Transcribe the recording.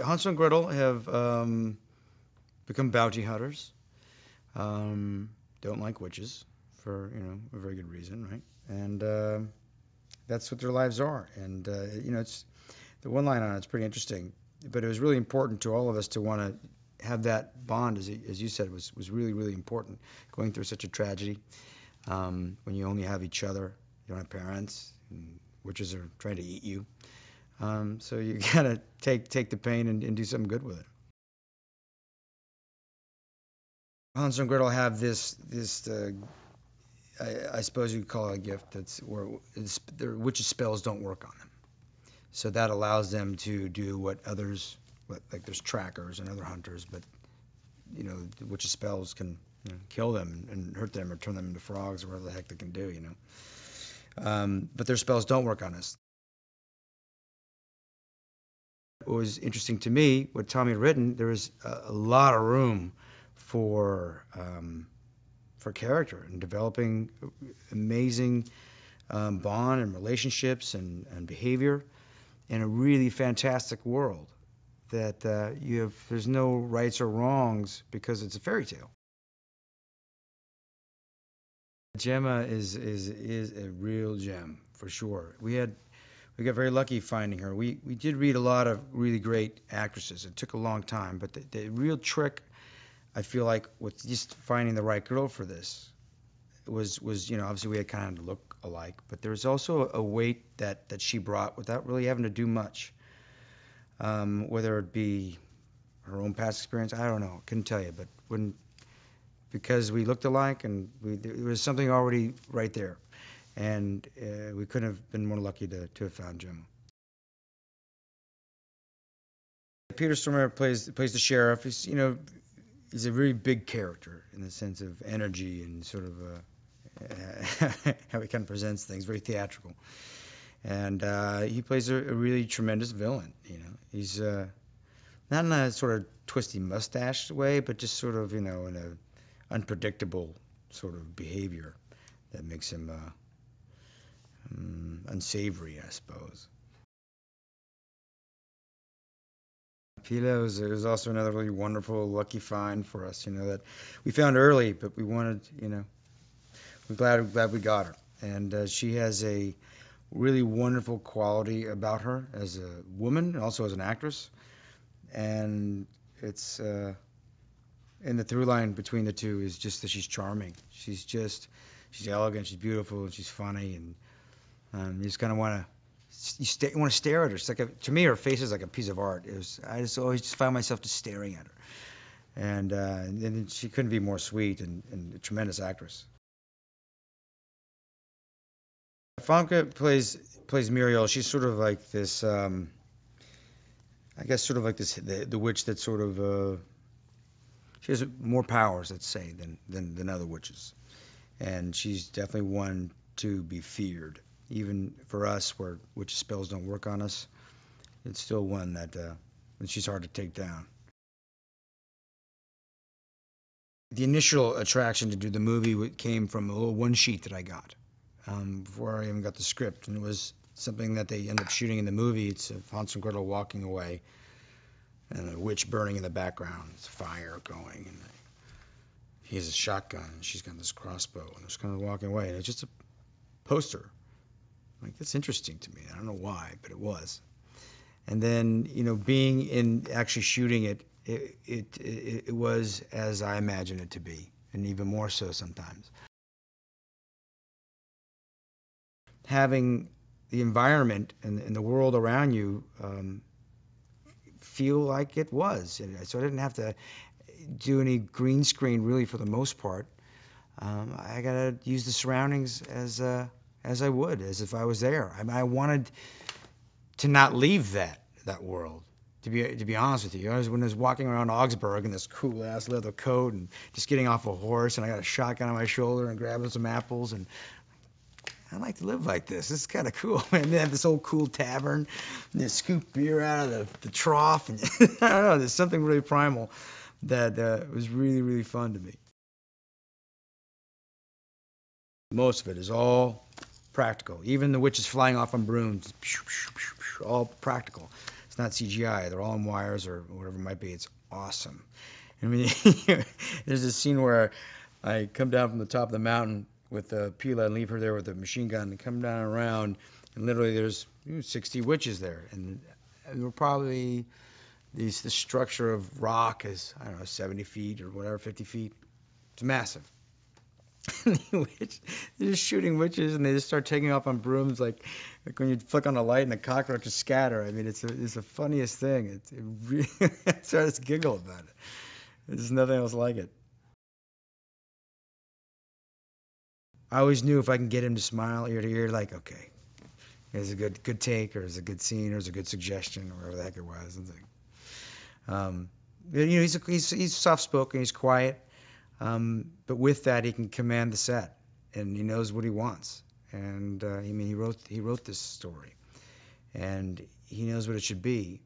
Hansel and Gretel have become bounty hunters. Don't like witches for a very good reason, right? And that's what their lives are. And it's the one line on it's pretty interesting. But it was really important to all of us to want to have that bond, as you said, was really really important. Going through such a tragedy, when you only have each other, you don't have parents, and witches are trying to eat you. So you gotta take the pain and do something good with it. Hansel and Gretel have this I suppose you could call it a gift that's where their witches' spells don't work on them. So that allows them to do what others, like there's trackers and other hunters, but the witches' spells can kill them and hurt them or turn them into frogs or whatever the heck they can do. But their spells don't work on us. What was interesting to me, what Tommy had written, there was a lot of room for character and developing amazing bond and relationships and behavior in a really fantastic world that there's no rights or wrongs because it's a fairy tale. Gemma is a real gem for sure. We got very lucky finding her. We did read a lot of really great actresses. It took a long time, but the real trick I feel like with just finding the right girl for this was obviously we had kind of look alike, but there was also a weight that she brought without really having to do much. Whether it be her own past experience, I don't know, couldn't tell you, but when because we looked alike and there was something already right there, and we couldn't have been more lucky to have found Jim. Peter Stormare plays the sheriff. He's a very big character in the sense of energy and sort of how he kind of presents things, very theatrical. And he plays a really tremendous villain. He's not in a sort of twisty mustache way, but just sort of in a unpredictable sort of behavior that makes him unsavory, I suppose. Pila was also another really wonderful, lucky find for us. That we found early, but we wanted. We're glad we got her, and she has a really wonderful quality about her as a woman, and also as an actress, and it's and the through line between the two is just that she's charming. She's elegant, she's beautiful, and she's funny, and you just kind of you want to stare at her. It's like to me, her face is like a piece of art. I just always just found myself just staring at her, and she couldn't be more sweet and a tremendous actress. Famke plays Muriel. She's sort of like this, I guess, sort of like this the witch that sort of she has more powers, let's say, than other witches, and she's definitely one to be feared. Even for us, where witch spells don't work on us, it's still one that she's hard to take down. The initial attraction to do the movie came from a little one sheet that I got before I even got the script, and it was something that they end up shooting in the movie. It's Hansel and Gretel walking away, and a witch burning in the background. It's fire going, and he has a shotgun, and she's got this crossbow, and they're just kind of walking away, and it's just a poster. Like, that's interesting to me. I don't know why, but it was. And then, being in actually shooting it was as I imagined it to be, and even more so sometimes. Having the environment and the world around you feel like it was. And so I didn't have to do any green screen really for the most part. I got to use the surroundings as I would, as if I was there. I wanted to not leave that world. To be honest with you, when I was walking around Augsburg in this cool ass leather coat and just getting off a horse, and I got a shotgun on my shoulder and grabbing some apples, and I like to live like this. This is kind of cool. And they have this old cool tavern, and they scoop beer out of the trough, and I don't know. There's something really primal that was really really fun to me. Most of it is all practical. Even the witches flying off on brooms, all practical. It's not CGI. They're all in wires or whatever it might be. It's awesome. I mean, there's this scene where I come down from the top of the mountain with Pila and leave her there with a machine gun and come down around, and literally there's 60 witches there, and we're probably the structure of rock is, I don't know, 70 feet or whatever, 50 feet. It's massive. They're just shooting witches, and they just start taking off on brooms like when you flick on a light and the cockroaches scatter. I mean, it's the funniest thing. It really, I started to giggle about it. There's nothing else like it. I always knew if I can get him to smile ear to ear, like, okay, it's a good take, or it's a good scene, or it's a good suggestion, or whatever the heck it was. It's like, he's soft spoken, he's quiet, but with that, he can command the set, and he knows what he wants. And I mean, he wrote this story, and he knows what it should be.